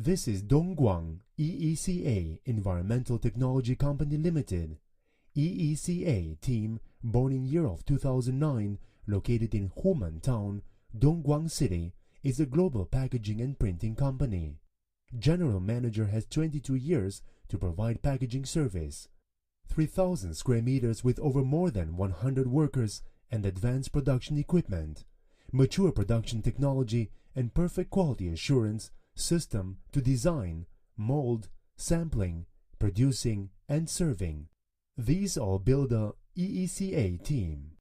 This is Dongguang EECA Environmental Technology Company Limited. EECA team, born in year of 2009, located in Human Town, Dongguang City, is a global packaging and printing company. General manager has 22 years to provide packaging service. 3,000 square meters with over more than 100 workers and advanced production equipment, mature production technology and perfect quality assurance system to design, mold, sampling, producing, and serving. These all build a EECA team.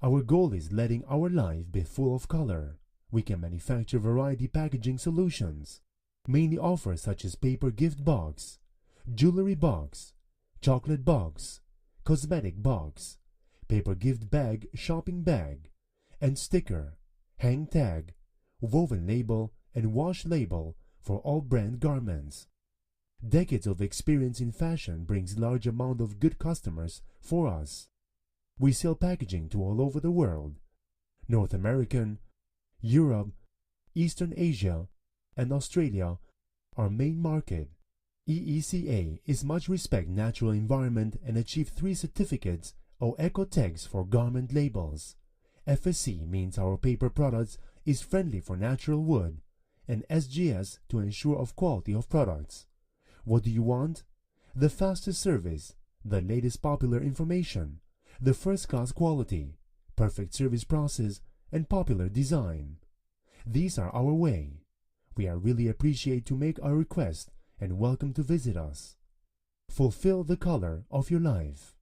Our goal is letting our life be full of color. We can manufacture variety packaging solutions, mainly offers such as paper gift box, jewelry box, chocolate box, cosmetic box, paper gift bag, shopping bag, and sticker, hang tag, woven label, and wash label for all brand garments. Decades of experience in fashion brings large amount of good customers for us. We sell packaging to all over the world: North American, Europe, Eastern Asia, and Australia, our main market. EECA is much respect natural environment and achieved 3 certificates Oeko-Tex for garment labels. FSC means our paper products is friendly for natural wood, and SGS to ensure of quality of products. What do you want? The fastest service, the latest popular information, the first-class quality, perfect service process, and popular design. These are our way. We are really appreciate to make our request and welcome to visit us. Fulfill the color of your life.